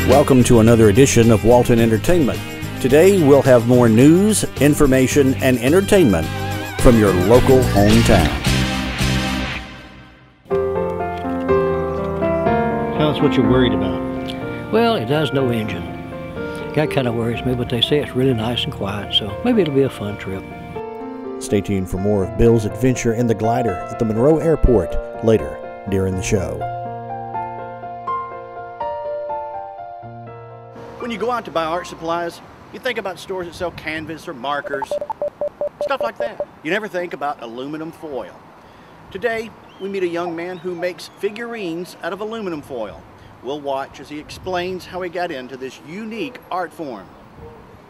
Welcome to another edition of Walton Entertainment. Today we'll have more news, information, and entertainment from your local hometown. Tell us what you're worried about. Well, it has no engine. That kind of worries me, but they say it's really nice and quiet, so maybe it'll be a fun trip. Stay tuned for more of Bill's adventure in the glider at the Monroe Airport later during the show. When you go out to buy art supplies, you think about stores that sell canvas or markers, stuff like that. You never think about aluminum foil. Today, we meet a young man who makes figurines out of aluminum foil. We'll watch as he explains how he got into this unique art form,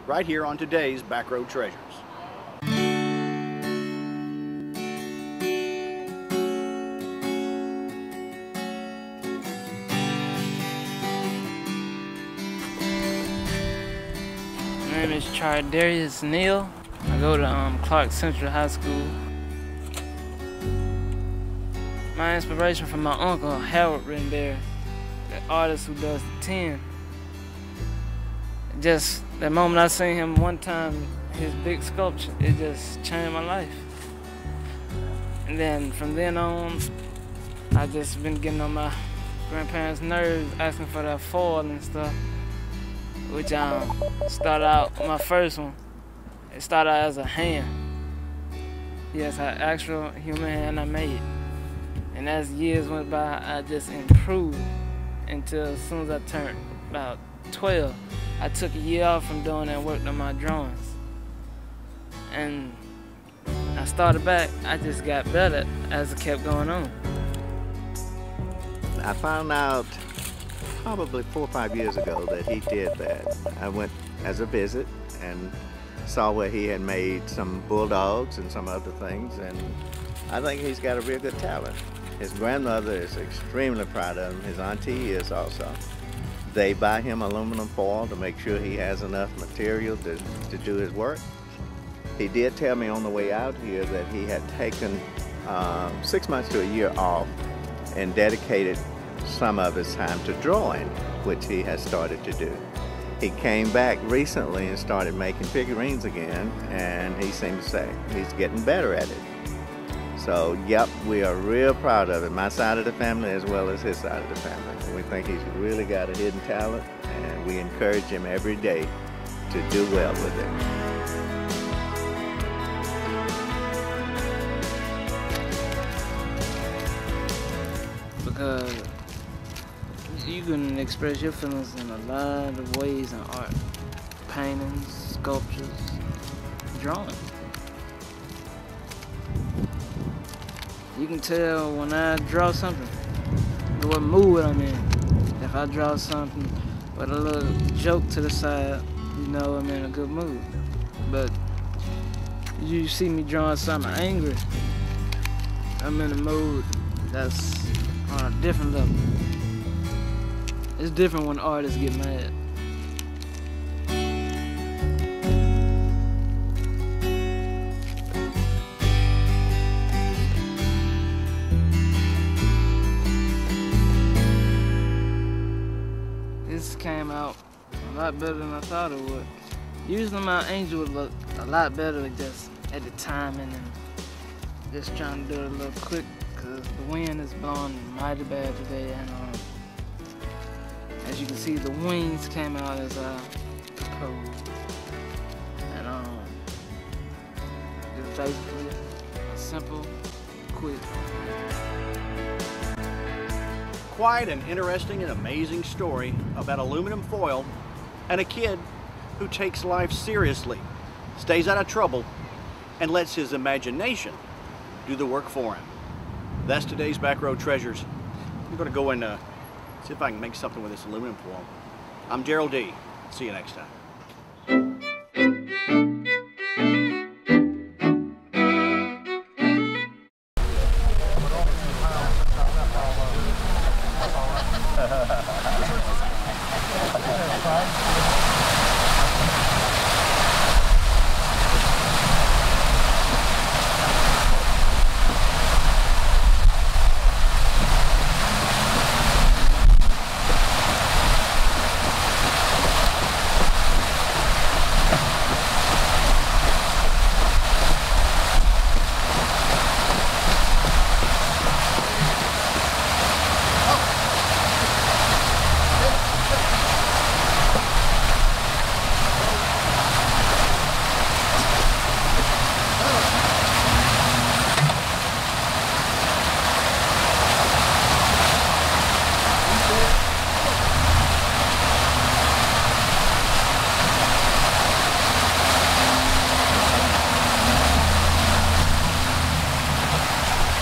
right here on today's Back Road Treasures. My name is Chardarius Neal. I go to Clark Central High School. My inspiration from my uncle, Harold Rittenberry, the artist who does the tin. Just that moment I seen him one time, his big sculpture, it just changed my life. And then from then on, I just been getting on my grandparents' nerves, asking for that foil and stuff. Which started out, my first one, it started out as a hand. Yes, an actual human hand I made. And as years went by, I just improved until as soon as I turned about 12, I took a year off from doing that and worked on my drawings. And I started back, I just got better as it kept going on. I found out probably 4 or 5 years ago that he did that. I went as a visit and saw where he had made some bulldogs and some other things, and I think he's got a real good talent. His grandmother is extremely proud of him. His auntie is also. They buy him aluminum foil to make sure he has enough material to do his work. He did tell me on the way out here that he had taken 6 months to a year off and dedicated some of his time to drawing, which he has started to do. He came back recently and started making figurines again, and he seems to say he's getting better at it. So, yep, we are real proud of him, my side of the family as well as his side of the family. We think he's really got a hidden talent, and we encourage him every day to do well with it. Because you can express your feelings in a lot of ways in art. Paintings, sculptures, drawing. You can tell when I draw something, what mood I'm in. If I draw something with a little joke to the side, you know I'm in a good mood. But you see me drawing something angry, I'm in a mood that's on a different level. It's different when artists get mad. This came out a lot better than I thought it would. Usually my angel would look a lot better just at the timing and just trying to do it a little quick because the wind is blowing mighty bad today, and as you can see, the wings came out as I proposed. And it's basically a simple, quick. Quite an interesting and amazing story about aluminum foil and a kid who takes life seriously, stays out of trouble, and lets his imagination do the work for him. That's today's Back Road Treasures. I'm going to go and see if I can make something with this aluminum foil. I'm Gerald D. See you next time.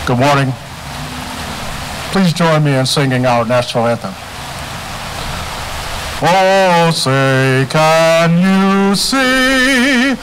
Good morning. Please join me in singing our national anthem. Oh, say, can you see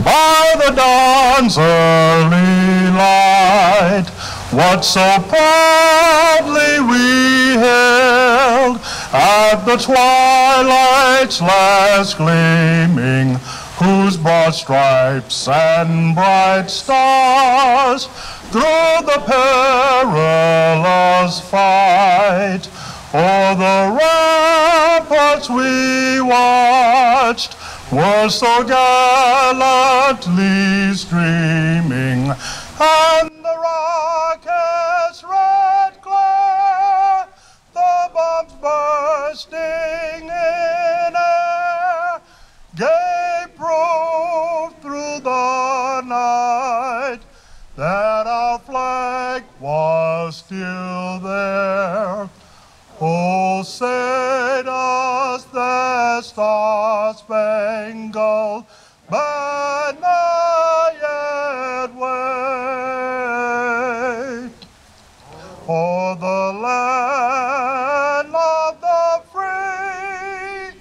by the dawn's early light what so proudly we hailed at the twilight's last gleaming, whose broad stripes and bright stars through the perilous fight o'er the ramparts we watched were so gallantly streaming, and the rocket's red glare, the bombs bursting in air, gave proof through the night that our flag was still there. Oh, say does the star-spangled banner yet wave o'er the land of the free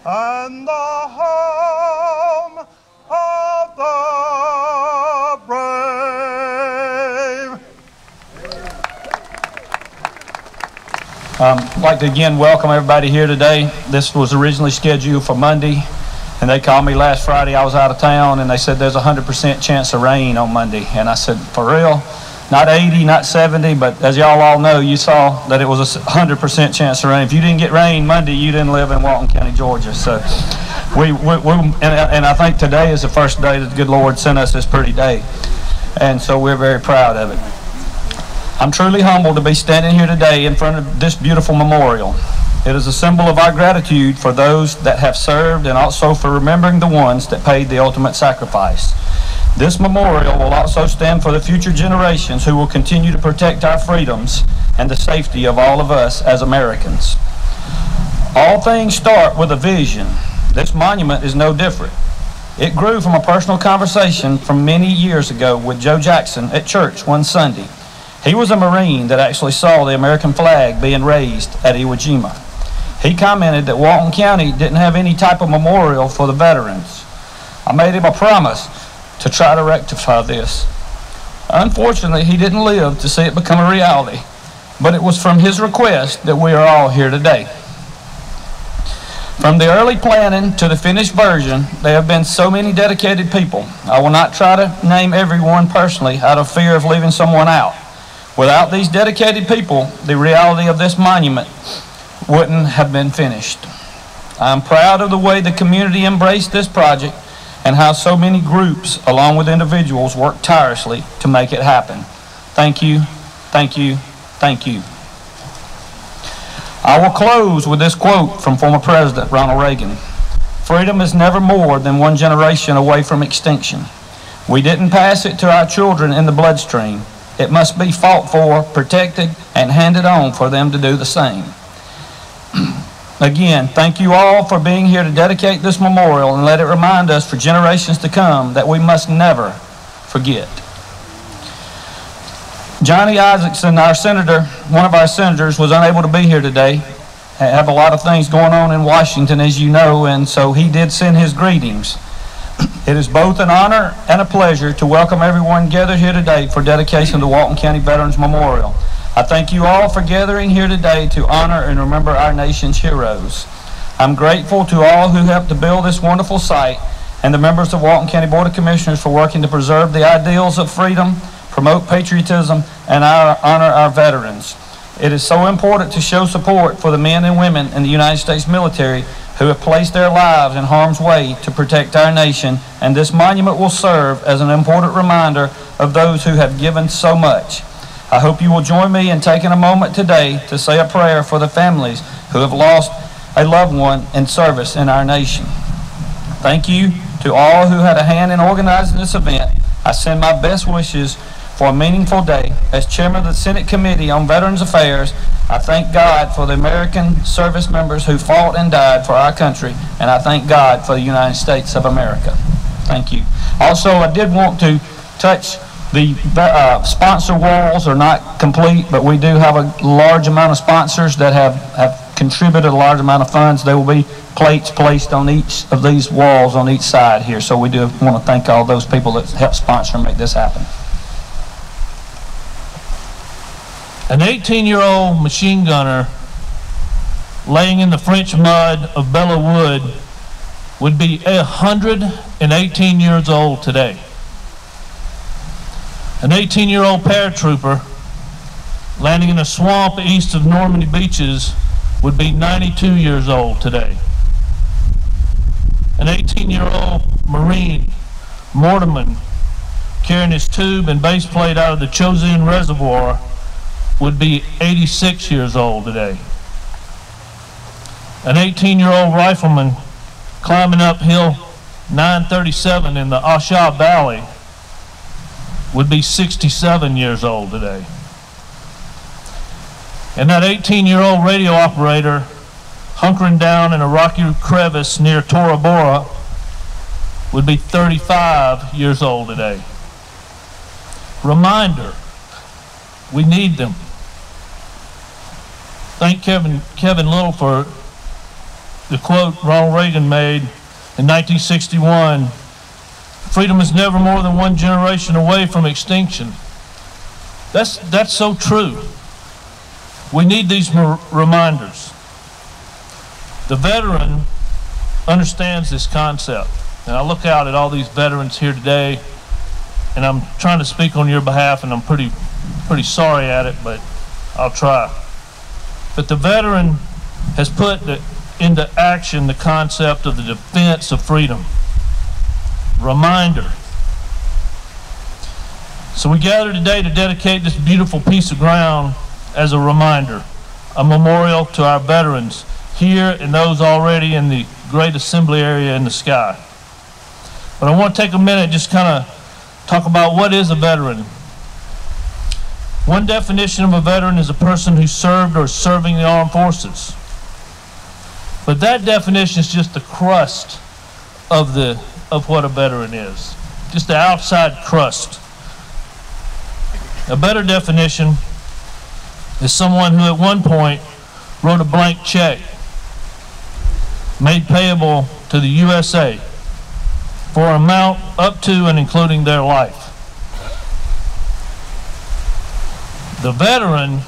and the home of the brave? I'd like to again welcome everybody here today. This was originally scheduled for Monday, and they called me last Friday. I was out of town, and they said there's a 100% chance of rain on Monday. And I said, for real? Not 80, not 70, but as y'all all know, you saw that it was a 100% chance of rain. If you didn't get rain Monday, you didn't live in Walton County, Georgia. So and I think today is the first day that the good Lord sent us this pretty day. And so we're very proud of it. I'm truly humbled to be standing here today in front of this beautiful memorial. It is a symbol of our gratitude for those that have served and also for remembering the ones that paid the ultimate sacrifice. This memorial will also stand for the future generations who will continue to protect our freedoms and the safety of all of us as Americans. All things start with a vision. This monument is no different. It grew from a personal conversation from many years ago with Joe Jackson at church one Sunday. He was a Marine that actually saw the American flag being raised at Iwo Jima. He commented that Walton County didn't have any type of memorial for the veterans. I made him a promise to try to rectify this. Unfortunately, he didn't live to see it become a reality, but it was from his request that we are all here today. From the early planning to the finished version, there have been so many dedicated people. I will not try to name everyone personally out of fear of leaving someone out. Without these dedicated people, the reality of this monument wouldn't have been finished. I'm proud of the way the community embraced this project and how so many groups, along with individuals, worked tirelessly to make it happen. Thank you, thank you, thank you. I will close with this quote from former President Ronald Reagan. Freedom is never more than one generation away from extinction. We didn't pass it to our children in the bloodstream. It must be fought for, protected, and handed on for them to do the same. Again, thank you all for being here to dedicate this memorial and let it remind us for generations to come that we must never forget. Johnny Isakson, our senator, one of our senators, was unable to be here today. I have a lot of things going on in Washington, as you know, and so he did send his greetings. It is both an honor and a pleasure to welcome everyone gathered here today for dedication of the Walton County Veterans Memorial. I thank you all for gathering here today to honor and remember our nation's heroes. I'm grateful to all who helped to build this wonderful site and the members of Walton County Board of Commissioners for working to preserve the ideals of freedom, promote patriotism, and honor our veterans. It is so important to show support for the men and women in the United States military who have placed their lives in harm's way to protect our nation, and this monument will serve as an important reminder of those who have given so much. I hope you will join me in taking a moment today to say a prayer for the families who have lost a loved one in service in our nation. Thank you to all who had a hand in organizing this event. I send my best wishes for a meaningful day. As chairman of the Senate Committee on Veterans Affairs, I thank God for the American service members who fought and died for our country, and I thank God for the United States of America. Thank you. Also, I did want to touch The sponsor walls are not complete, but we do have a large amount of sponsors that have contributed a large amount of funds. There will be plates placed on each of these walls on each side here. So we do want to thank all those people that helped sponsor and make this happen. An 18-year-old machine gunner laying in the French mud of Belleau Wood would be 118 years old today. An 18-year-old paratrooper landing in a swamp east of Normandy beaches would be 92 years old today. An 18-year-old Marine, mortarman, carrying his tube and base plate out of the Chosin Reservoir would be 86 years old today. An 18-year-old rifleman climbing up Hill 937 in the Asha Valley would be 67 years old today. And that 18-year-old radio operator hunkering down in a rocky crevice near Tora Bora would be 35 years old today. Reminder, we need them. Thank Kevin Little for the quote Ronald Reagan made in 1961, "Freedom is never more than one generation away from extinction." That's so true. We need these reminders. The veteran understands this concept. And I look out at all these veterans here today, and I'm trying to speak on your behalf, and I'm pretty sorry at it, but I'll try. But the veteran has put into action the concept of the defense of freedom. Reminder. So we gather today to dedicate this beautiful piece of ground as a reminder, a memorial to our veterans here and those already in the great assembly area in the sky. But I want to take a minute just kind of talk about what is a veteran. One definition of a veteran is a person who served or is serving the armed forces. But that definition is just the crust of what a veteran is, just the outside crust. A better definition is someone who at one point wrote a blank check made payable to the USA for an amount up to and including their life. The veteran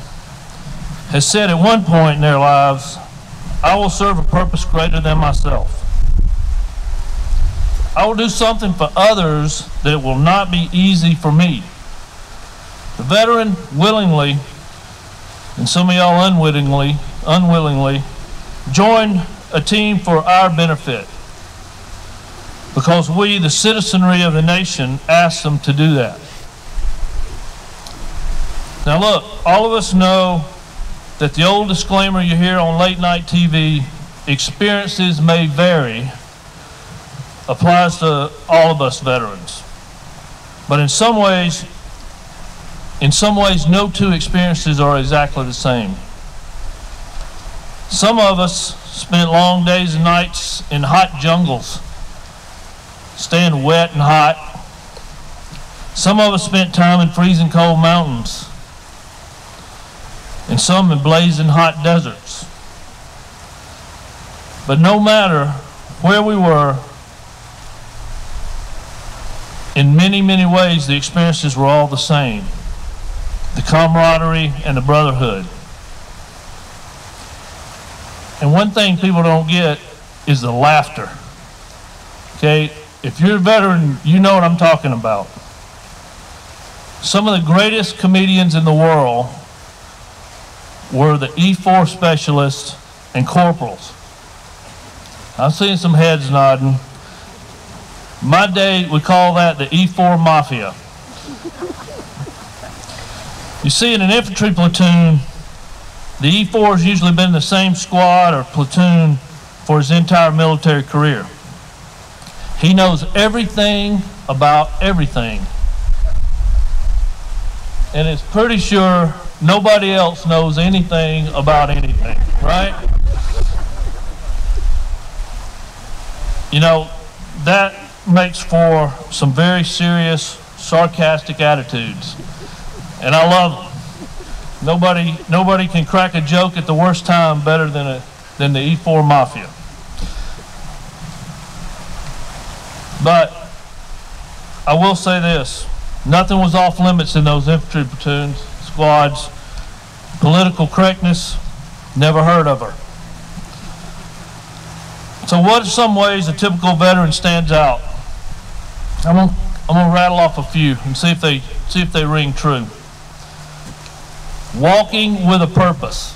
has said at one point in their lives, "I will serve a purpose greater than myself. I will do something for others that will not be easy for me." The veteran willingly, and some of y'all unwillingly, joined a team for our benefit because we, the citizenry of the nation, asked them to do that. Now look, all of us know that the old disclaimer you hear on late night TV, experiences may vary, applies to all of us veterans. But in some ways, no two experiences are exactly the same. Some of us spent long days and nights in hot jungles, staying wet and hot. Some of us spent time in freezing cold mountains, and some in blazing hot deserts. But no matter where we were, in many, many ways, the experiences were all the same. The camaraderie and the brotherhood. And one thing people don't get is the laughter. Okay, if you're a veteran, you know what I'm talking about. Some of the greatest comedians in the world were the E4 specialists and corporals. I'm seeing some heads nodding. My day, we call that the E4 Mafia. You see, in an infantry platoon, the E4 has usually been in the same squad or platoon for his entire military career. He knows everything about everything. And it's pretty sure nobody else knows anything about anything, right? You know, that makes for some very serious sarcastic attitudes. And I love them. Nobody can crack a joke at the worst time better than the E4 Mafia. But I will say this, nothing was off limits in those infantry platoons, squads. Political correctness, never heard of her. So what are some ways a typical veteran stands out? I'm gonna rattle off a few and see if they ring true. Walking with a purpose.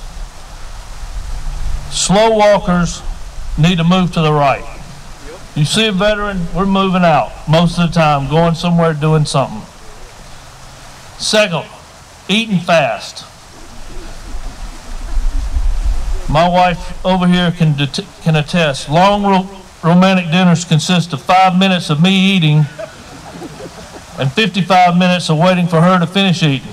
Slow walkers need to move to the right. You see a veteran, we're moving out most of the time, going somewhere, doing something. Second, eating fast. My wife over here can attest. Long romantic dinners consist of 5 minutes of me eating and 55 minutes of waiting for her to finish eating.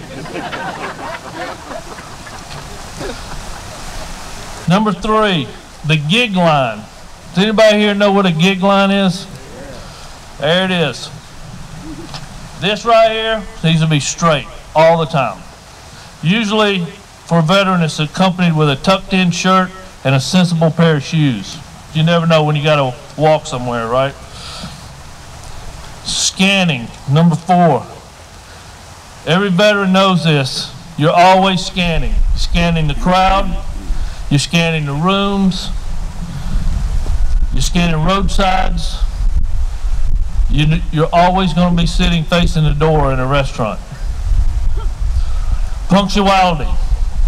Number 3, the gig line. Does anybody here know what a gig line is? There it is. This right here needs to be straight all the time. Usually, for a veteran, it's accompanied with a tucked-in shirt and a sensible pair of shoes. You never know when you got to walk somewhere, right? Scanning, number 4. Every veteran knows this. You're always scanning. Scanning the crowd. You're scanning the rooms. You're scanning roadsides. You're always going to be sitting facing the door in a restaurant. Punctuality.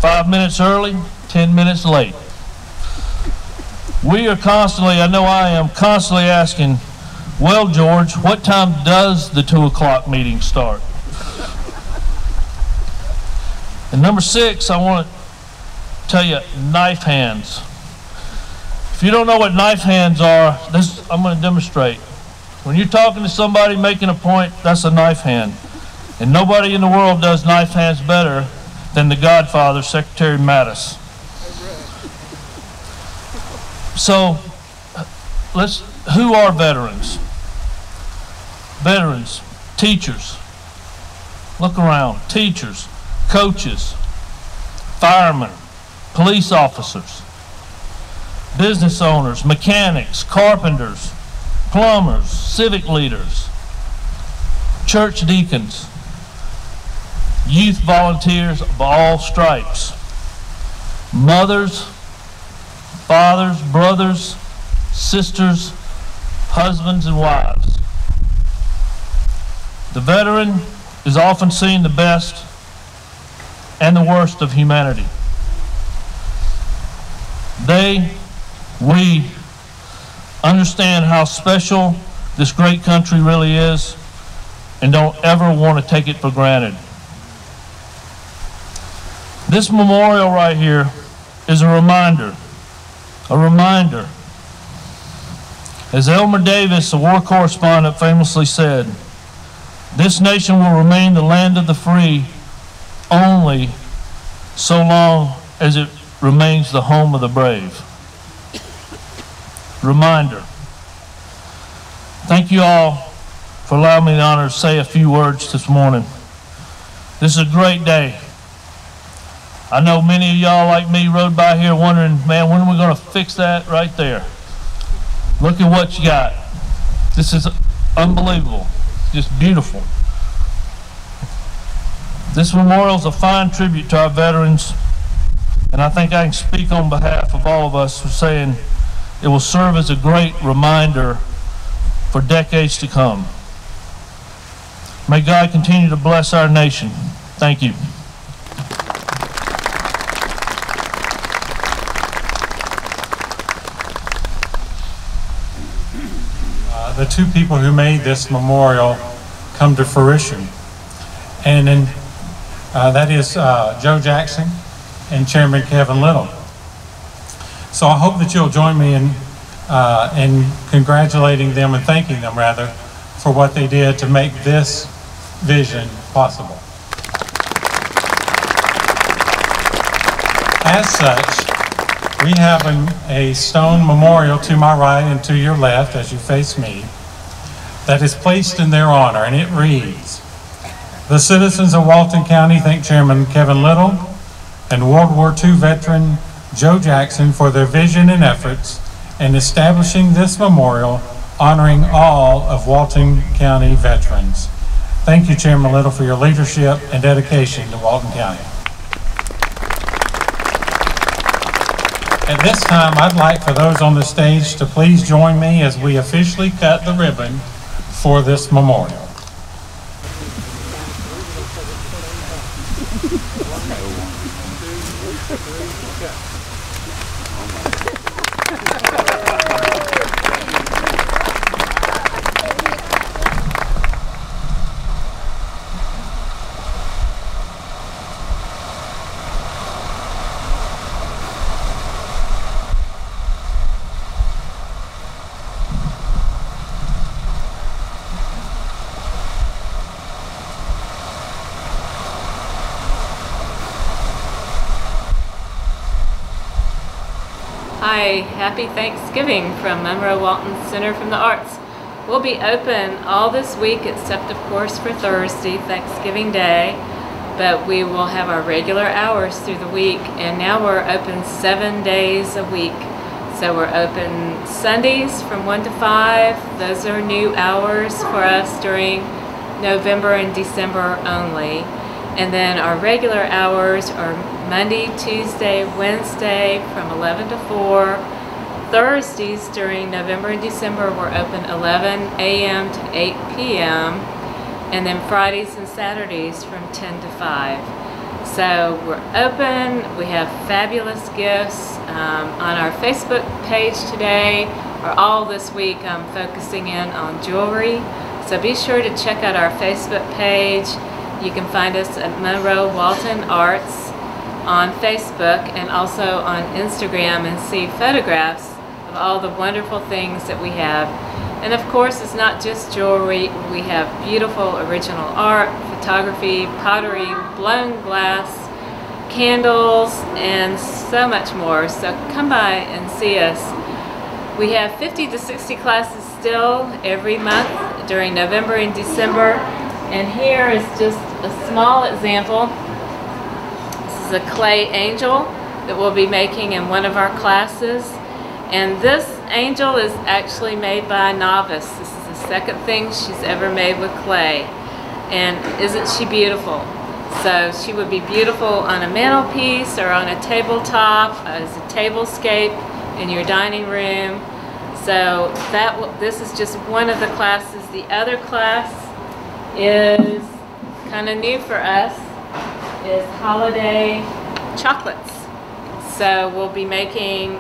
5 minutes early, 10 minutes late. We are constantly, I know I am, constantly asking, well, George, what time does the 2 o'clock meeting start? And number 6, I want to tell you, knife hands. If you don't know what knife hands are, I'm going to demonstrate. When you're talking to somebody making a point, that's a knife hand. And nobody in the world does knife hands better than the Godfather, Secretary Mattis. So, who are veterans? Veterans, teachers. Look around, teachers, coaches, firemen, police officers, business owners, mechanics, carpenters, plumbers, civic leaders, church deacons, youth volunteers of all stripes, mothers, fathers, brothers, sisters, husbands, and wives. The veteran is often seen the best and the worst of humanity. We understand how special this great country really is and don't ever want to take it for granted. This memorial right here is a reminder. As Elmer Davis, a war correspondent, famously said, this nation will remain the land of the free only so long as it remains the home of the brave. Reminder. Thank you all for allowing me the honor to say a few words this morning. This is a great day. I know many of y'all like me rode by here wondering, man, when are we going to fix that right there? Look at what you got. This is unbelievable. Just beautiful. This memorial is a fine tribute to our veterans, and I think I can speak on behalf of all of us for saying it will serve as a great reminder for decades to come. May God continue to bless our nation. Thank you. The 2 people who made this memorial come to fruition. And then that is Joe Jackson and Chairman Kevin Little. So I hope that you'll join me in congratulating them and thanking them, rather, for what they did to make this vision possible. As such, we have a stone memorial to my right and to your left as you face me that is placed in their honor, and it reads, The citizens of Walton County thank Chairman Kevin Little and World War II veteran Joe Jackson for their vision and efforts in establishing this memorial honoring all of Walton County veterans. Thank you, Chairman Little, for your leadership and dedication to Walton County. At this time, I'd like for those on the stage to please join me as we officially cut the ribbon for this memorial. Hi, happy Thanksgiving from Monroe Walton Center for the Arts. We'll be open all this week except of course for Thursday, Thanksgiving Day, but we will have our regular hours through the week, and now we're open 7 days a week. So we're open Sundays from 1 to 5. Those are new hours for us during November and December only. And then our regular hours are Monday, Tuesday, Wednesday from 11 to 4. Thursdays during November and December we're open 11 a.m. to 8 p.m. And then Fridays and Saturdays from 10 to 5. So we're open. We have fabulous gifts. On our Facebook page today, or all this week, I'm focusing in on jewelry. So be sure to check out our Facebook page. You can find us at Monroe Walton Arts on Facebook and also on Instagram, and see photographs of all the wonderful things that we have. And of course, it's not just jewelry. We have beautiful original art, photography, pottery, blown glass, candles, and so much more. So come by and see us. We have 50 to 60 classes still every month during November and December. And here is just a small example. This is a clay angel that we'll be making in one of our classes. And this angel is actually made by a novice. This is the second thing she's ever made with clay. And isn't she beautiful? So she would be beautiful on a mantelpiece or on a tabletop as a tablescape in your dining room. So this is just one of the classes. The other class is kind of new for us, is holiday chocolates. So we'll be making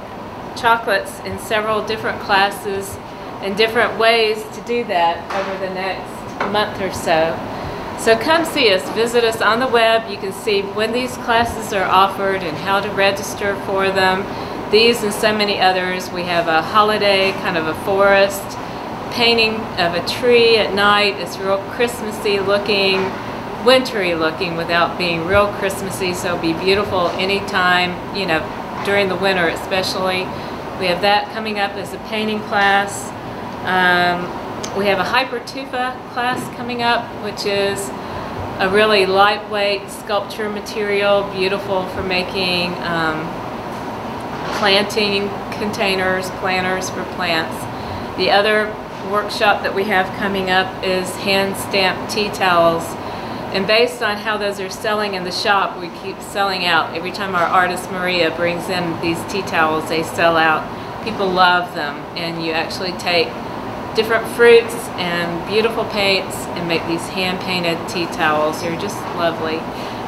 chocolates in several different classes and different ways to do that over the next month or so. So come see us, visit us on the web. You can see when these classes are offered and how to register for them. These and so many others. We have a holiday, kind of a forest, painting of a tree at night. It's real Christmassy looking, wintry looking without being real Christmassy, so it'll be beautiful anytime, you know, during the winter especially. We have that coming up as a painting class. We have a hypertufa class coming up, which is a really lightweight sculpture material, beautiful for making planting containers, planters for plants. The other workshop that we have coming up is hand-stamped tea towels. And based on how those are selling in the shop, we keep selling out. Every time our artist Maria brings in these tea towels, they sell out. People love them. And you actually take different fruits and beautiful paints and make these hand-painted tea towels. They're just lovely.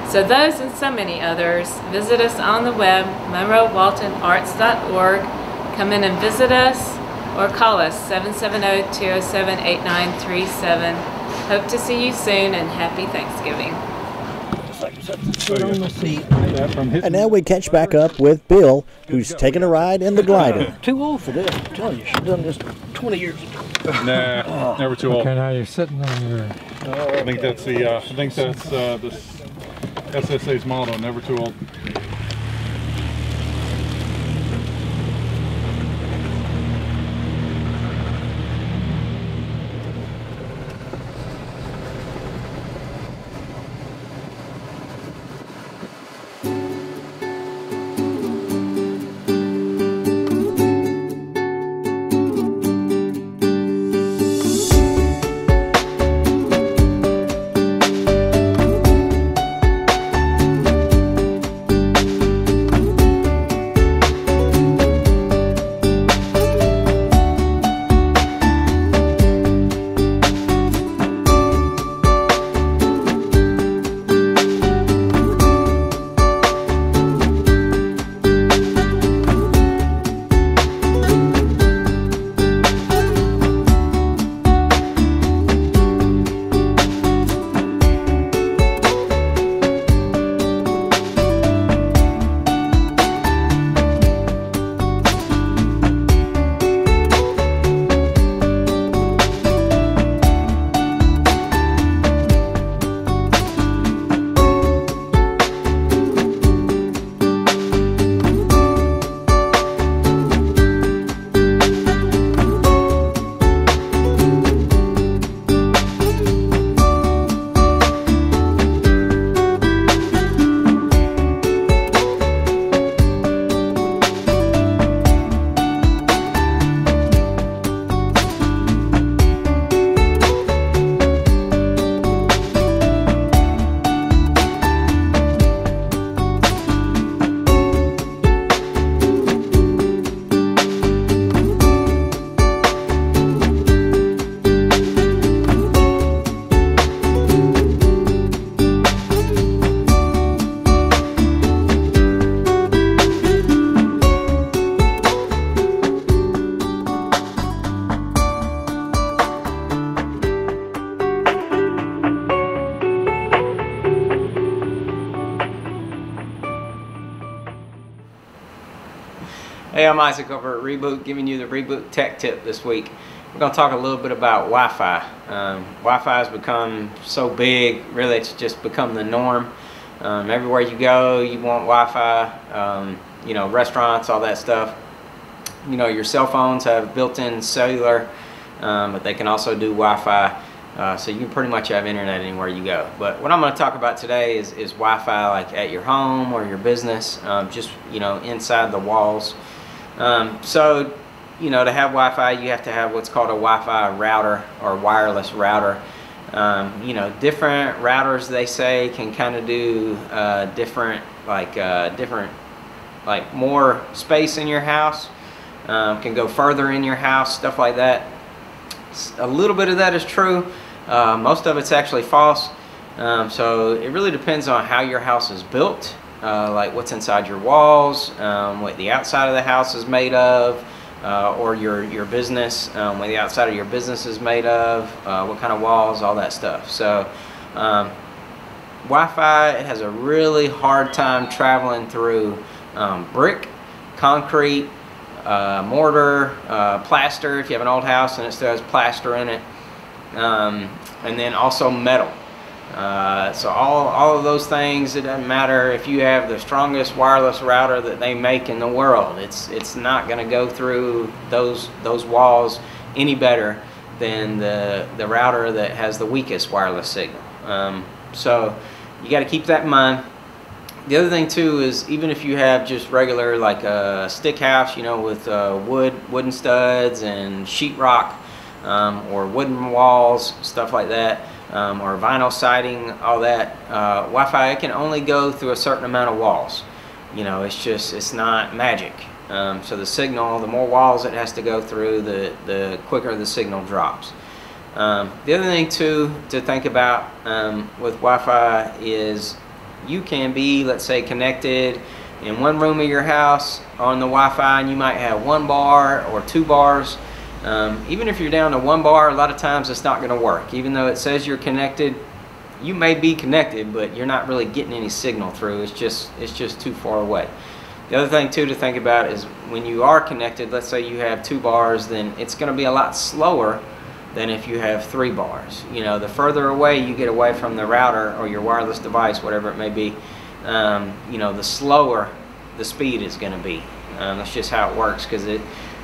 So those and so many others, visit us on the web, monroewaltonarts.org. Come in and visit us or call us 770-207-8937. Hope to see you soon, and happy Thanksgiving. And now we catch back up with Bill, who's taking a ride in the glider. Too old for this. I'm telling you, she's done this 20 years ago. Nah, never too old. Okay, now you're sitting on your... I think that's the SSA's motto, never too old. Hey, I'm Isaac over at Reboot, giving you the Reboot Tech Tip this week. We're going to talk a little bit about Wi-Fi. Wi-Fi has become so big, really it's just become the norm. Everywhere you go, you want Wi-Fi, you know, restaurants, all that stuff. You know, your cell phones have built-in cellular, but they can also do Wi-Fi. So you can pretty much have internet anywhere you go. But what I'm going to talk about today is Wi-Fi, like at your home or your business, just, you know, inside the walls. So, you know, to have Wi-Fi, you have to have what's called a Wi-Fi router or wireless router. You know, different routers, they say, can kind of do different, like more space in your house, can go further in your house, stuff like that. A little bit of that is true. Most of it's actually false. So it really depends on how your house is built, like what's inside your walls, what the outside of the house is made of, or your business, what the outside of your business is made of, what kind of walls, all that stuff. So Wi-Fi, it has a really hard time traveling through brick, concrete, mortar, plaster, if you have an old house and it still has plaster in it, and then also metal. So all of those things, it doesn't matter if you have the strongest wireless router that they make in the world, it's not going to go through those walls any better than the router that has the weakest wireless signal. So you got to keep that in mind. The other thing too is, even if you have just regular, like a stick house, you know, with wooden studs and sheetrock, or wooden walls, stuff like that, or vinyl siding, all that, Wi-Fi, it can only go through a certain amount of walls. You know, it's not magic. So the signal, the more walls it has to go through, the quicker the signal drops. The other thing too to think about with Wi-Fi is, you can be, let's say, connected in one room of your house on the Wi-Fi, and you might have 1 bar or 2 bars. Even if you're down to 1 bar, a lot of times it's not going to work. Even though it says you're connected, you may be connected, but you're not really getting any signal through. It's just too far away. The other thing too to think about is, when you are connected, let's say you have 2 bars, then it's going to be a lot slower than if you have 3 bars. You know, the further away you get away from the router or your wireless device, whatever it may be, you know, the slower the speed is going to be. That's just how it works, because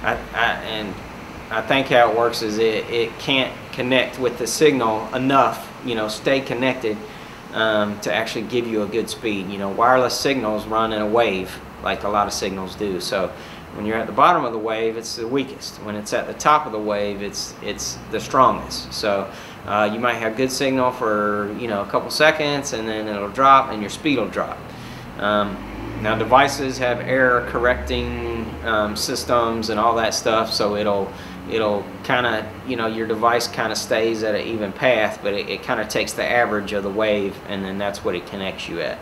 I think how it works is it can't connect with the signal enough, you know, stay connected to actually give you a good speed. You know, wireless signals run in a wave, like a lot of signals do. So when you're at the bottom of the wave, it's the weakest. When it's at the top of the wave, it's the strongest. So you might have good signal for, you know, a couple seconds, and then it'll drop and your speed will drop. Now devices have error correcting systems and all that stuff, so it'll kind of, you know, your device kind of stays at an even path, but it kind of takes the average of the wave, and then that's what it connects you at.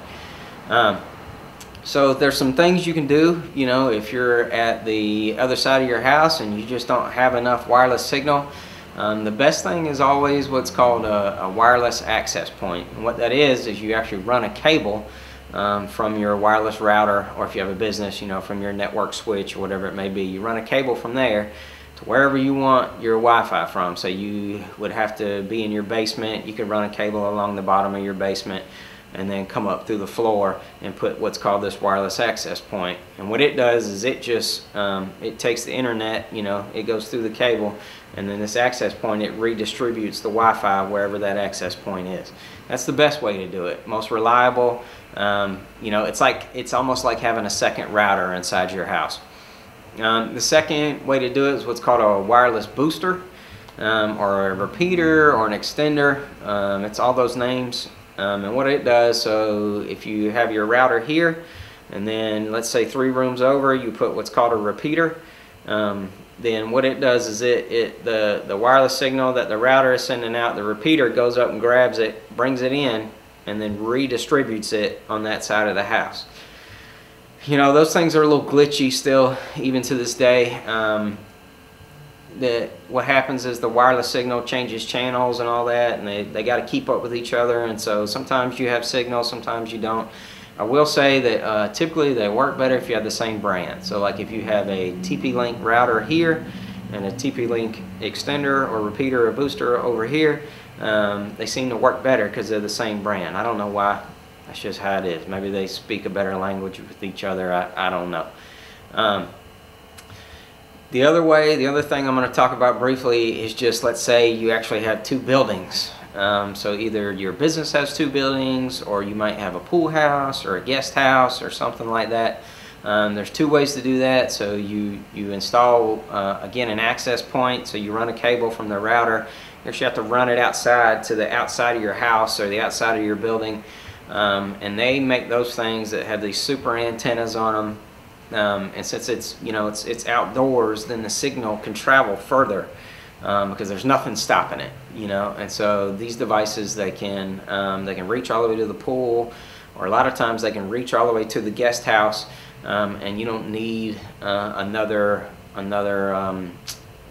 So there's some things you can do, you know, if you're at the other side of your house and you just don't have enough wireless signal. The best thing is always what's called a wireless access point. And what that is you actually run a cable from your wireless router, or if you have a business, you know, from your network switch or whatever it may be. You run a cable from there to wherever you want your Wi-Fi from. So you would have to be in your basement. You could run a cable along the bottom of your basement and then come up through the floor and put what's called this wireless access point. And what it does is it just it takes the internet, you know, it goes through the cable, and then this access point, it redistributes the Wi-Fi wherever that access point is. That's the best way to do it, most reliable. You know, it's almost like having a second router inside your house. The second way to do it is what's called a wireless booster, or a repeater, or an extender. It's all those names. And what it does, so if you have your router here, and then let's say 3 rooms over, you put what's called a repeater, then what it does is the wireless signal that the router is sending out, the repeater goes up and grabs it, brings it in, and then redistributes it on that side of the house. You know, those things are a little glitchy still, even to this day. What happens is the wireless signal changes channels and all that, and they got to keep up with each other, and so sometimes you have signal, sometimes you don't. I will say that typically they work better if you have the same brand. So like if you have a TP-Link router here and a TP-Link extender or repeater or booster over here, they seem to work better because they're the same brand. I don't know why. That's just how it is. Maybe they speak a better language with each other. I don't know. The other thing I'm going to talk about briefly is just, let's say you actually have two buildings. So either your business has two buildings, or you might have a pool house or a guest house or something like that. There's two ways to do that. So you install, again, an access point. So you run a cable from the router. You actually have to run it outside to the outside of your house or the outside of your building. And they make those things that have these super antennas on them. And since it's, you know, it's outdoors, then the signal can travel further because there's nothing stopping it, you know. And so these devices, they can reach all the way to the pool, or a lot of times they can reach all the way to the guest house, and you don't need another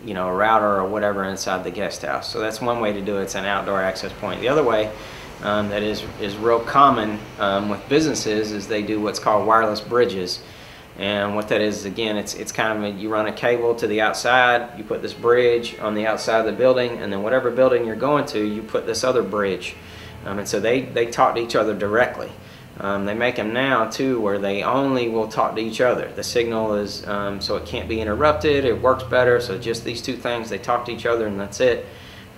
you know, a router or whatever inside the guest house. So that's one way to do it. It's an outdoor access point. The other way that is real common with businesses is they do what's called wireless bridges. And what that is, again, it's kind of you run a cable to the outside, you put this bridge on the outside of the building, and then whatever building you're going to, you put this other bridge. And so they talk to each other directly. They make them now too where they only will talk to each other. The signal is so it can't be interrupted, it works better, so just these two things, they talk to each other and that's it.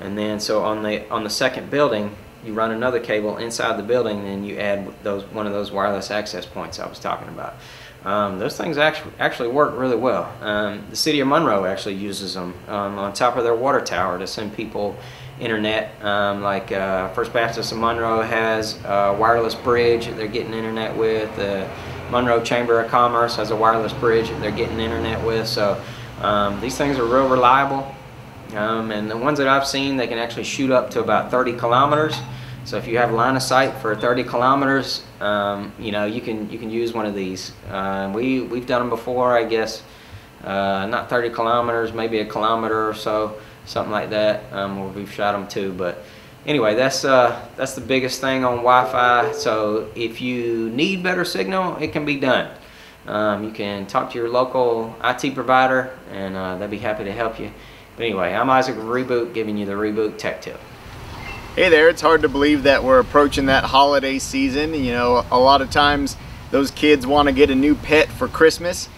And then so on the second building, you run another cable inside the building, and you add one of those wireless access points I was talking about. Those things actually work really well. The city of Monroe actually uses them on top of their water tower to send people internet. First Baptist of Monroe has a wireless bridge that they're getting internet with. The Monroe Chamber of Commerce has a wireless bridge that they're getting internet with. So these things are real reliable. And the ones that I've seen, they can actually shoot up to about 30 kilometers. So if you have line of sight for 30 kilometers, you know, you can use one of these. We've done them before, I guess. Not 30 kilometers, maybe a kilometer or so, something like that. Where we've shot them too. But anyway, that's the biggest thing on Wi-Fi. So if you need better signal, it can be done. You can talk to your local IT provider, and they'll be happy to help you. But anyway, I'm Isaac of Reboot, giving you the Reboot Tech Tip. Hey there, it's hard to believe that we're approaching that holiday season. You know, a lot of times those kids want to get a new pet for Christmas.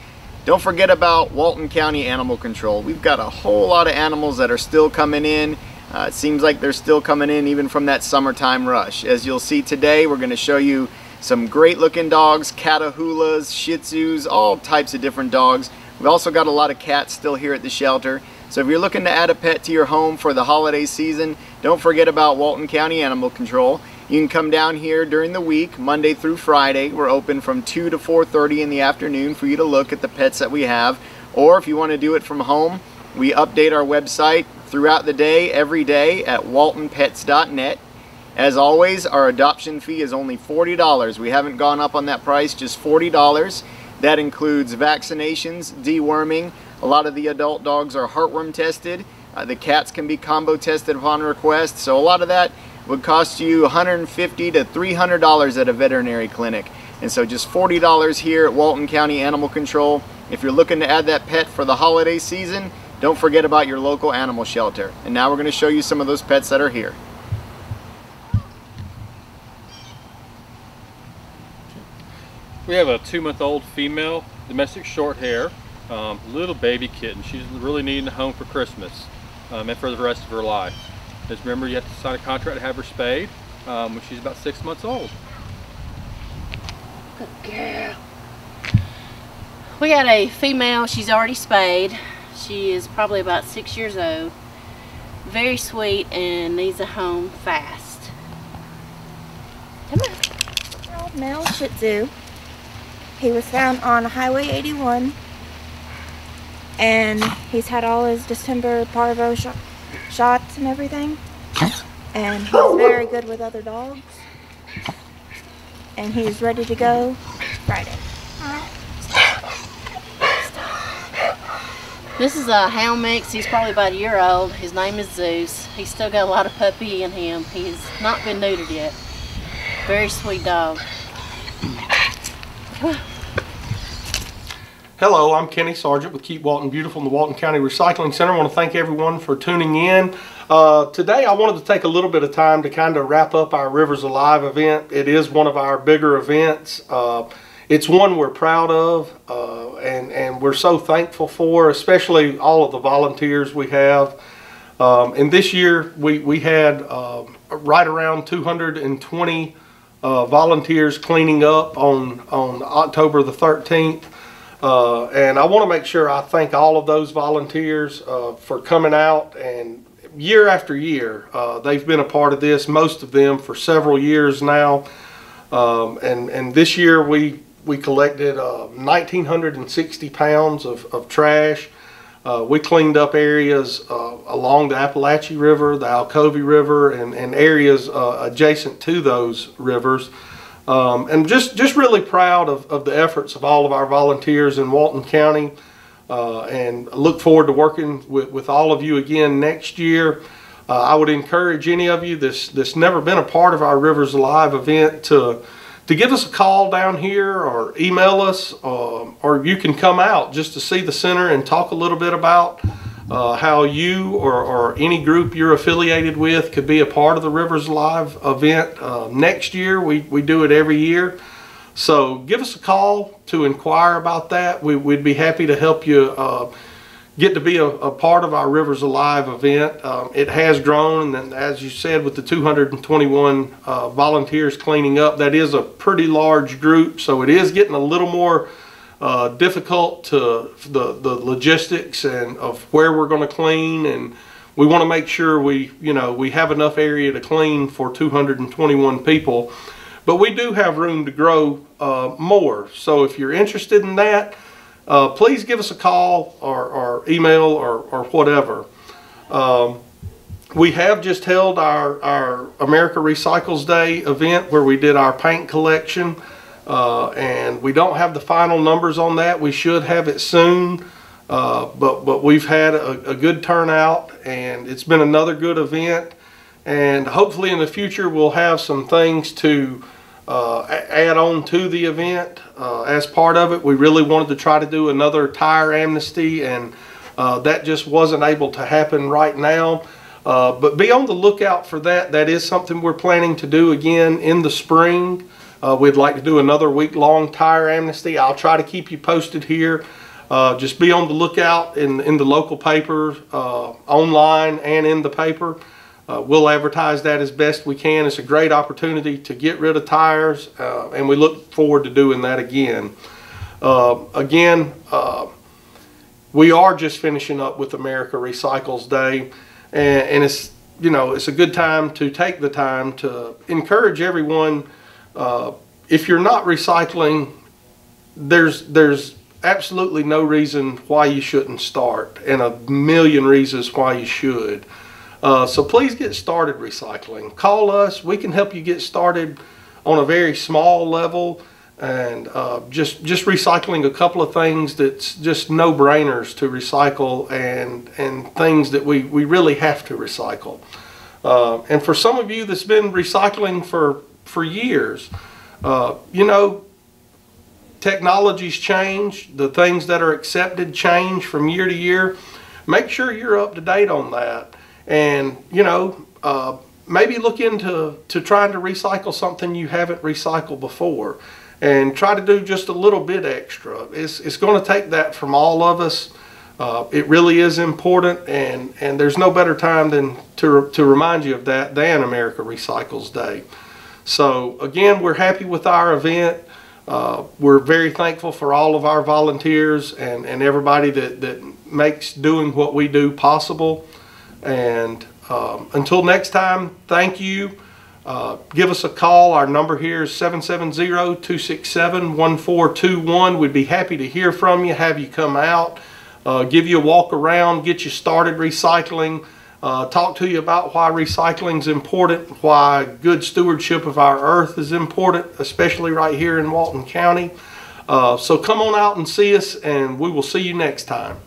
Don't forget about Walton County Animal Control. We've got a whole lot of animals that are still coming in. It seems like they're still coming in even from that summertime rush. As you'll see today, we're going to show you some great looking dogs, Catahoulas, Shih Tzus, all types of different dogs. We've also got a lot of cats still here at the shelter. So if you're looking to add a pet to your home for the holiday season, don't forget about Walton County Animal Control. You can come down here during the week, Monday through Friday. We're open from 2 to 4:30 in the afternoon for you to look at the pets that we have. Or if you want to do it from home, we update our website throughout the day, every day at waltonpets.net. As always, our adoption fee is only $40. We haven't gone up on that price, just $40. That includes vaccinations, deworming. A lot of the adult dogs are heartworm tested. The cats can be combo tested upon request. So a lot of that would cost you $150 to $300 at a veterinary clinic. And so just $40 here at Walton County Animal Control. If you're looking to add that pet for the holiday season, don't forget about your local animal shelter. And now we're going to show you some of those pets that are here. We have a 2-month-old female domestic short hair, little baby kitten. She's really needing a home for Christmas and for the rest of her life. Just remember, you have to sign a contract to have her spayed when she's about 6 months old. Good girl. We got a female. She's already spayed. She is probably about 6 years old. Very sweet and needs a home fast. Come on. Old male Shih Tzu. He was found on Highway 81, and he's had all his December parvo shots and everything, and he's very good with other dogs, and he's ready to go Friday. This is a hound mix. He's probably about a year old. His name is Zeus. He's still got a lot of puppy in him. He's not been neutered yet. Very sweet dog. Hello, I'm Kenny Sargent with Keep Walton Beautiful in the Walton County Recycling Center. I want to thank everyone for tuning in. Today I wanted to take a little bit of time to kind of wrap up our Rivers Alive event. It is one of our bigger events. It's one we're proud of and we're so thankful for, especially all of the volunteers we have. And this year we had right around 220 volunteers cleaning up on October the 13th. And I want to make sure I thank all of those volunteers for coming out, and year after year they've been a part of this, most of them for several years now. And this year we collected 1,960 pounds of trash. We cleaned up areas along the Appalachia River, the Alcovy River, and areas adjacent to those rivers. And just really proud of the efforts of all of our volunteers in Walton County, and look forward to working with all of you again next year. I would encourage any of you that's never been a part of our Rivers Alive event to give us a call down here or email us, or you can come out just to see the center and talk a little bit about how you or any group you're affiliated with could be a part of the Rivers Alive event next year. We do it every year. So give us a call to inquire about that. We'd be happy to help you get to be a part of our Rivers Alive event. It has grown, and as you said, with the 221 volunteers cleaning up, that is a pretty large group, so it is getting a little more difficult to the logistics and of where we're going to clean, and we want to make sure we have enough area to clean for 221 people, but we do have room to grow more. So if you're interested in that, please give us a call or email or whatever. We have just held our America Recycles Day event where we did our paint collection. And we don't have the final numbers on that. We should have it soon, but we've had a good turnout, and it's been another good event, and hopefully in the future we'll have some things to add on to the event as part of it. We really wanted to try to do another tire amnesty, and that just wasn't able to happen right now, but be on the lookout for that. That is something we're planning to do again in the spring. We'd like to do another week-long tire amnesty. I'll try to keep you posted here. Just be on the lookout in the local paper, online and in the paper. We'll advertise that as best we can. It's a great opportunity to get rid of tires, and we look forward to doing that again. We are just finishing up with America Recycles Day, and it's a good time to take the time to encourage everyone. If you're not recycling, there's absolutely no reason why you shouldn't start, and a million reasons why you should. So please get started recycling. Call us. We can help you get started on a very small level, and just recycling a couple of things that's just no-brainers to recycle, and things that we really have to recycle. And for some of you that's been recycling for years, technologies change, the things that are accepted change from year to year. Make sure you're up to date on that, and maybe look into trying to recycle something you haven't recycled before, and try to do just a little bit extra. It's going to take that from all of us. It really is important, and there's no better time than to remind you of that than America Recycles Day. So again, we're happy with our event. We're very thankful for all of our volunteers and everybody that makes doing what we do possible. And until next time, thank you. Give us a call. Our number here is 770-267-1421. We'd be happy to hear from you, have you come out, give you a walk around, get you started recycling, talk to you about why recycling is important, why good stewardship of our earth is important, especially right here in Walton County. So come on out and see us, and we will see you next time.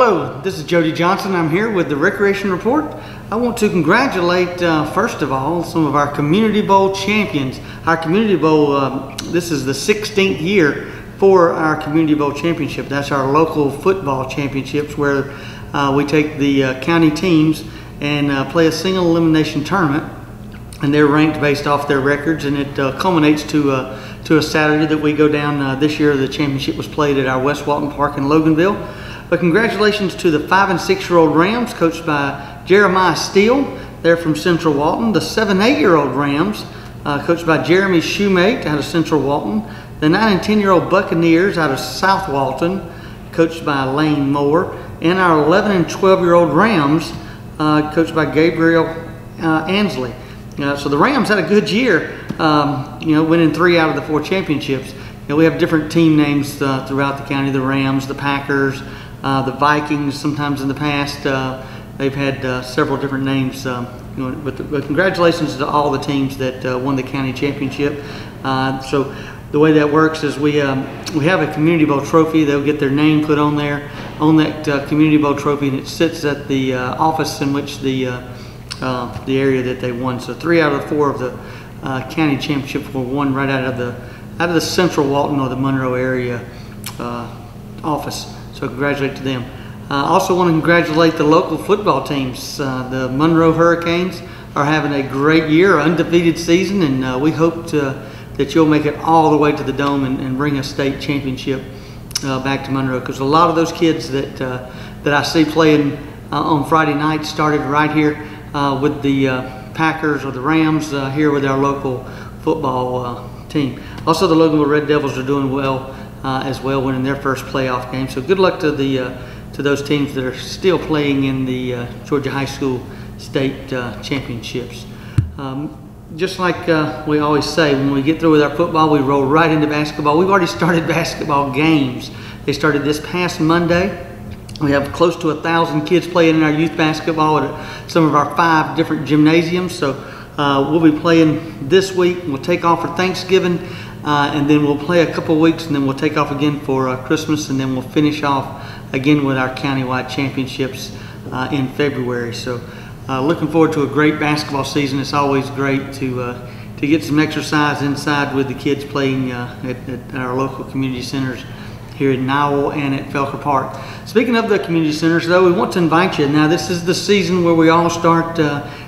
Hello, this is Jody Johnson. I'm here with the Recreation Report. I want to congratulate, first of all, some of our Community Bowl champions. Our Community Bowl, this is the 16th year for our Community Bowl championship. That's our local football championships where we take the county teams and play a single elimination tournament, and they're ranked based off their records, and it culminates to a Saturday that we go down. This year the championship was played at our West Walton Park in Loganville. But congratulations to the 5- and 6-year-old Rams, coached by Jeremiah Steele. They're from Central Walton. The 7- and 8-year-old Rams, coached by Jeremy Shoemate out of Central Walton. The 9- and 10-year-old Buccaneers out of South Walton, coached by Lane Moore. And our 11- and 12-year-old Rams, coached by Gabriel Ansley. So the Rams had a good year, winning 3 out of the 4 championships. We have different team names throughout the county: the Rams, the Packers, the Vikings. Sometimes in the past, they've had several different names. But congratulations to all the teams that won the county championship. So the way that works is we have a Community Bowl trophy. They'll get their name put on there, on that Community Bowl trophy, and it sits at the office in which the area that they won. So 3 out of 4 of the county championships were won right out of the Central Walton or the Monroe area office. So congratulate to them. I also want to congratulate the local football teams. The Monroe Hurricanes are having a great year, undefeated season, and we hope that you'll make it all the way to the Dome and bring a state championship back to Monroe. Because a lot of those kids that I see playing on Friday night started right here with the Packers or the Rams here with our local football team. Also, the Loganville Red Devils are doing well as well, winning their first playoff game. So good luck to those teams that are still playing in the Georgia High School State Championships. Just like we always say, when we get through with our football, we roll right into basketball. We've already started basketball games. They started this past Monday. We have close to 1,000 kids playing in our youth basketball at some of our 5 different gymnasiums. So we'll be playing this week. We'll take off for Thanksgiving, and then we'll play a couple weeks, and then we'll take off again for Christmas, and then we'll finish off again with our countywide championships in February. So looking forward to a great basketball season. It's always great to get some exercise inside with the kids playing at our local community centers here in Nowell and at Felker Park. Speaking of the community centers, though, we want to invite you. Now, this is the season where we all start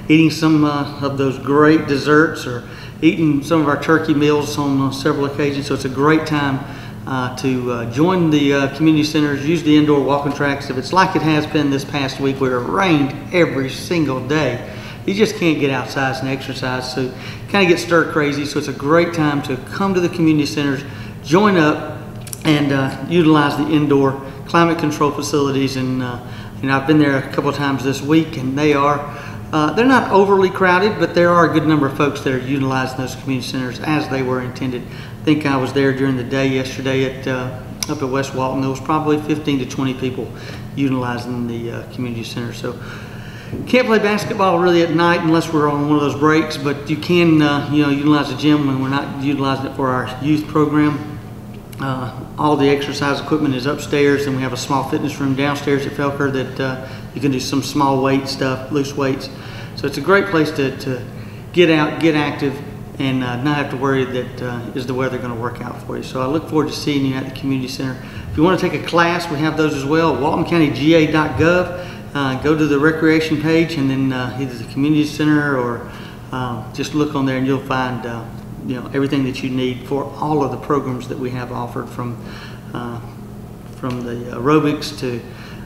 eating some of those great desserts or eating some of our turkey meals on several occasions. So it's a great time to join the community centers, use the indoor walking tracks. If it's like it has been this past week where it rained every single day, you just can't get outside and exercise. So kind of get stir crazy. So it's a great time to come to the community centers, join up, and utilize the indoor climate control facilities. And I've been there a couple of times this week, and they're not overly crowded, but there are a good number of folks that are utilizing those community centers as they were intended. I think I was there during the day yesterday up at West Walton. There was probably 15 to 20 people utilizing the community center. So can't play basketball really at night unless we're on one of those breaks, but you can utilize the gym when we're not utilizing it for our youth program. All the exercise equipment is upstairs, and we have a small fitness room downstairs at Felker that you can do some small weight stuff, loose weights. So it's a great place to get out, get active, and not have to worry that is the weather going to work out for you. So I look forward to seeing you at the community center. If you want to take a class, we have those as well. WaltonCountyGA.gov. Go to the recreation page, and then either the community center or just look on there, and you'll find everything that you need for all of the programs that we have offered, from the aerobics to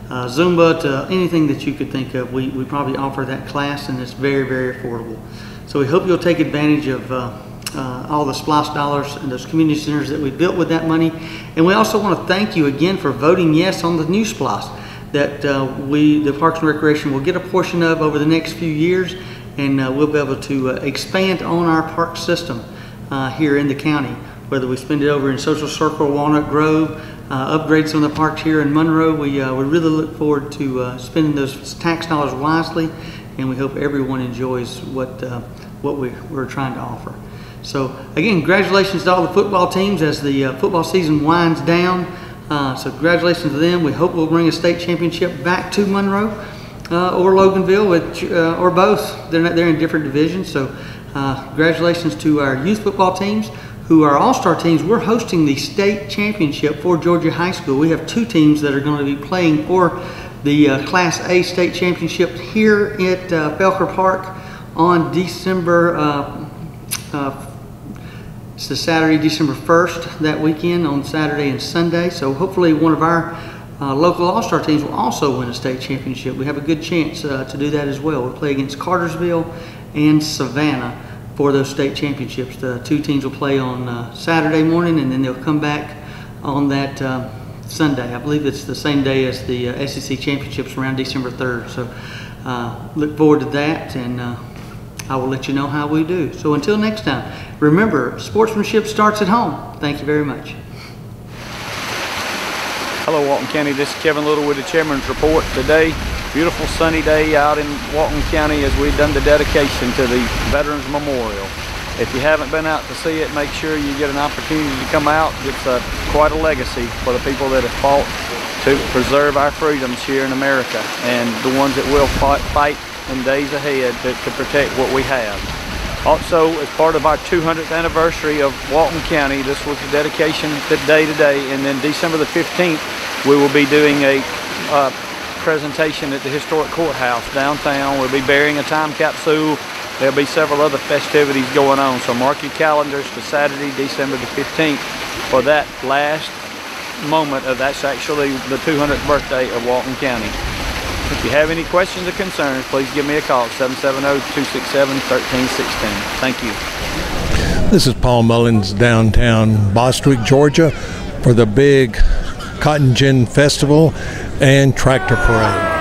Zumba to anything that you could think of. We probably offer that class, and it's very, very affordable. So we hope you'll take advantage of all the SPLOST dollars and those community centers that we built with that money. And we also want to thank you again for voting yes on the new SPLOST that the Parks and Recreation will get a portion of over the next few years, and we'll be able to expand on our park system here in the county, whether we spend it over in Social Circle, Walnut Grove, upgrade some of the parks here in Monroe. We really look forward to spending those tax dollars wisely, and we hope everyone enjoys what we're trying to offer. So again, congratulations to all the football teams as the football season winds down. So congratulations to them. We hope we'll bring a state championship back to Monroe or Loganville, or both. They're in different divisions. So congratulations to our youth football teams, who are all-star teams. We're hosting the state championship for Georgia High School. We have 2 teams that are going to be playing for the Class A state championship here at Belker Park on December, it's the Saturday, December 1st, that weekend, on Saturday and Sunday. So hopefully one of our local all-star teams will also win a state championship. We have a good chance to do that as well. We'll play against Cartersville and Savannah for those state championships. The 2 teams will play on Saturday morning, and then they'll come back on that Sunday. I believe it's the same day as the SEC championships, around December 3rd. So look forward to that, and I will let you know how we do. So until next time, remember, sportsmanship starts at home. Thank you very much. Hello, Walton County. This is Kevin Little with the Chairman's Report. Today, beautiful sunny day out in Walton County as we've done the dedication to the Veterans Memorial. If you haven't been out to see it, make sure you get an opportunity to come out. It's quite a legacy for the people that have fought to preserve our freedoms here in America, and the ones that will fight in days ahead to protect what we have. Also, as part of our 200th anniversary of Walton County, this was the dedication day today, and then December the 15th, we will be doing a presentation at the historic courthouse downtown. We'll be burying a time capsule. There'll be several other festivities going on, so mark your calendars for Saturday, December the 15th for that last moment of, that's actually the 200th birthday of Walton County. If you have any questions or concerns, please give me a call, 770-267-1316. Thank you. This is Paul Mullins, downtown Bostwick, Georgia, for the big Cotton Gin Festival and Tractor Parade.